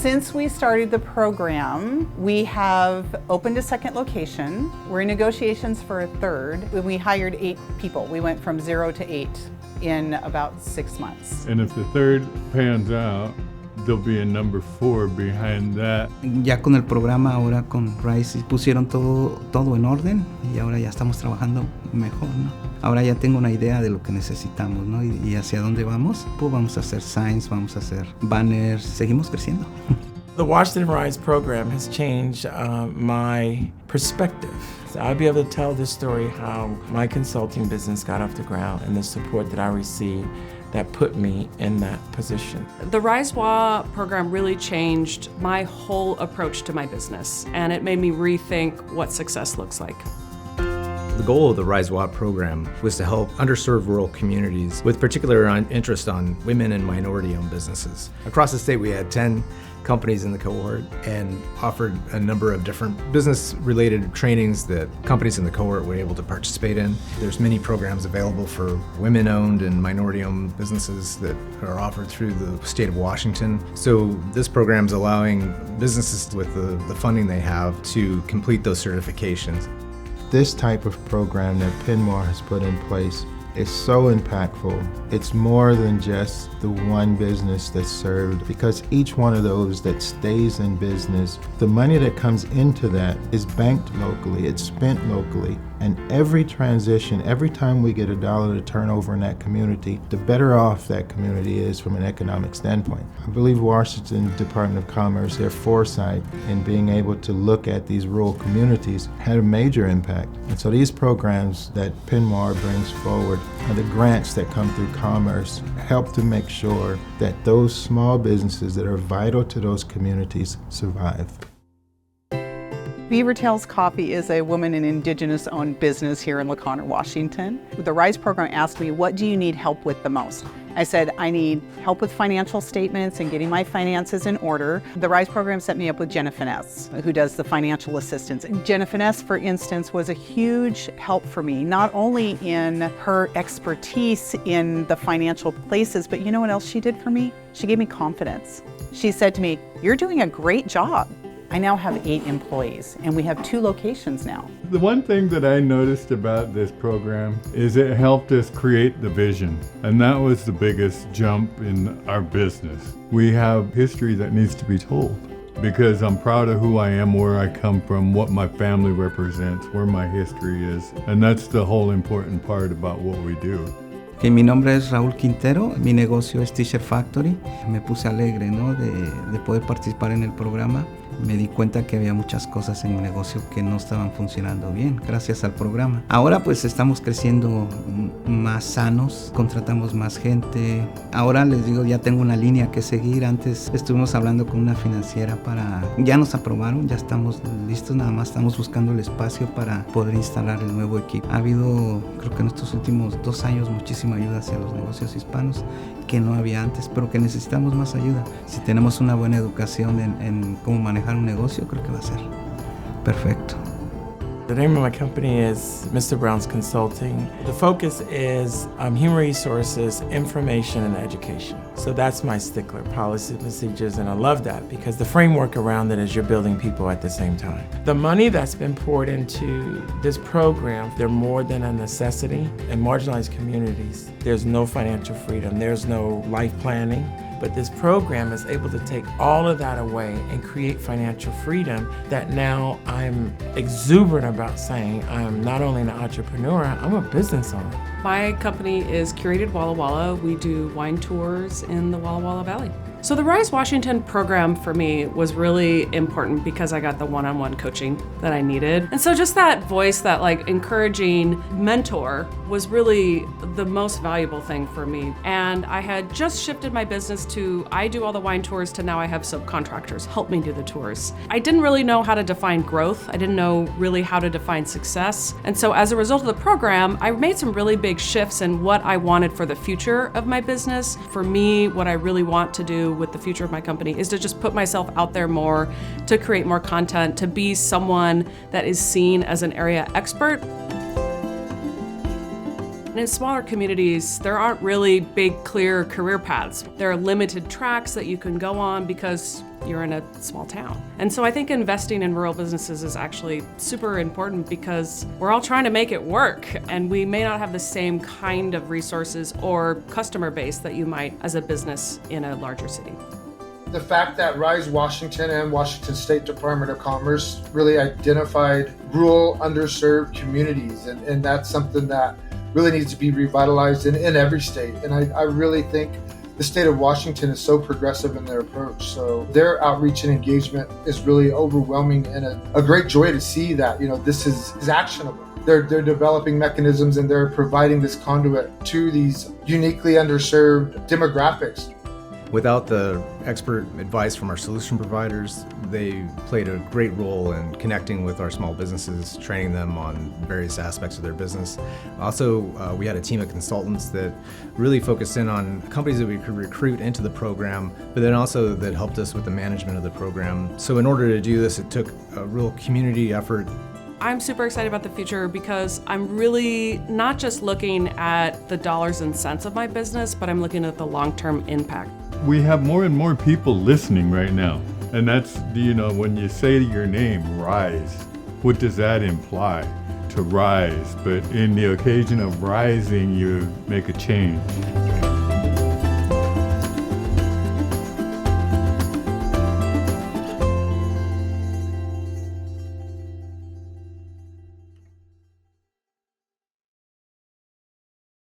Since we started the program, we have opened a second location. We're in negotiations for a third. We hired 8 people. We went from 0 to 8 in about 6 months. And if the third pans out, there'll be a number 4 behind that. Ya con el programa ahora con Rise pusieron todo en orden y ahora ya estamos trabajando mejor, ¿no? Ahora ya tengo una idea de lo que necesitamos, ¿no? Y hacia dónde vamos. Pues vamos a hacer signs, vamos a hacer banners, seguimos creciendo. The Washington Rise program has changed my perspective. So I'll be able to tell this story how my consulting business got off the ground and the support that I received that put me in that position. The RISE-WA program really changed my whole approach to my business, and it made me rethink what success looks like. The goal of the RISE-WA program was to help underserved rural communities with particular interest on women and minority-owned businesses. Across the state, we had 10 companies in the cohort and offered a number of different business-related trainings that companies in the cohort were able to participate in. There's many programs available for women-owned and minority-owned businesses that are offered through the state of Washington. So this program's allowing businesses with the funding they have to complete those certifications. This type of program that PNWER has put in place is so impactful. It's more than just the one business that's served, because each one of those that stays in business, the money that comes into that is banked locally, it's spent locally, and every transition, every time we get $1 to turn over in that community, the better off that community is from an economic standpoint. I believe Washington Department of Commerce, their foresight in being able to look at these rural communities had a major impact. And so these programs that PNWER brings forward and the grants that come through Commerce help to make sure that those small businesses that are vital to those communities survive. Beaver Tails Coffee is a woman and indigenous-owned business here in LaConner, Washington. The RISE program asked me, what do you need help with the most? I said, I need help with financial statements and getting my finances in order. The RISE program set me up with Jenna Finesse, who does the financial assistance. And Jenna Finesse, for instance, was a huge help for me, not only in her expertise in the financial places, but you know what else she did for me? She gave me confidence. She said to me, you're doing a great job. I now have 8 employees, and we have 2 locations now. The one thing that I noticed about this program is it helped us create the vision, and that was the biggest jump in our business. We have history that needs to be told, because I'm proud of who I am, where I come from, what my family represents, where my history is, and that's the whole important part about what we do. Okay, mi nombre es Raúl Quintero, mi negocio es T-Shirt Factory. Me puse alegre, ¿no? de poder participar en el programa. Me di cuenta que había muchas cosas en mi negocio que no estaban funcionando bien gracias al programa. Ahora pues estamos creciendo más sanos, contratamos más gente. Ahora les digo, ya tengo una línea que seguir. Antes estuvimos hablando con una financiera ya nos aprobaron, ya estamos listos, nada más estamos buscando el espacio para poder instalar el nuevo equipo. Ha habido, creo que en estos últimos 2 años, muchísima ayuda hacia los negocios hispanos que no había antes, pero que necesitamos más ayuda. Si tenemos una buena educación en cómo manejar un negocio, creo que va a ser perfecto. The name of my company is Mr. Brown's Consulting. The focus is human resources, information, and education. So that's my stickler, policy, procedures, and I love that because the framework around it is you're building people at the same time. The money that's been poured into this program, they're more than a necessity. In marginalized communities, there's no financial freedom, there's no life planning. But this program is able to take all of that away and create financial freedom that now I'm exuberant about saying I'm not only an entrepreneur, I'm a business owner. My company is Curated Walla Walla. We do wine tours in the Walla Walla Valley. So the Rise Washington program for me was really important because I got the one-on-one coaching that I needed. And so just that voice, that like encouraging mentor was really the most valuable thing for me. And I had just shifted my business to, I do all the wine tours to now I have subcontractors help me do the tours. I didn't really know how to define growth. I didn't know really how to define success. And so as a result of the program, I made some really big shifts in what I wanted for the future of my business. For me, what I really want to do with the future of my company is to just put myself out there more, to create more content, to be someone that is seen as an area expert. And in smaller communities, there aren't really big, clear career paths. There are limited tracks that you can go on because you're in a small town. And so I think investing in rural businesses is actually super important because we're all trying to make it work, and we may not have the same kind of resources or customer base that you might as a business in a larger city. The fact that RISE Washington and Washington State Department of Commerce really identified rural underserved communities, and that's something that really needs to be revitalized in every state. And I really think the state of Washington is so progressive in their approach. So their outreach and engagement is really overwhelming, and a great joy to see that, this is actionable. They're developing mechanisms, and they're providing this conduit to these uniquely underserved demographics. Without the expert advice from our solution providers, they played a great role in connecting with our small businesses, training them on various aspects of their business. Also, we had a team of consultants that really focused in on companies that we could recruit into the program, but then also that helped us with the management of the program. So in order to do this, it took a real community effort. I'm super excited about the future because I'm really not just looking at the dollars and cents of my business, but I'm looking at the long-term impact. We have more and more people listening right now. And that's, when you say your name, RISE, what does that imply? To rise, but in the occasion of rising, you make a change.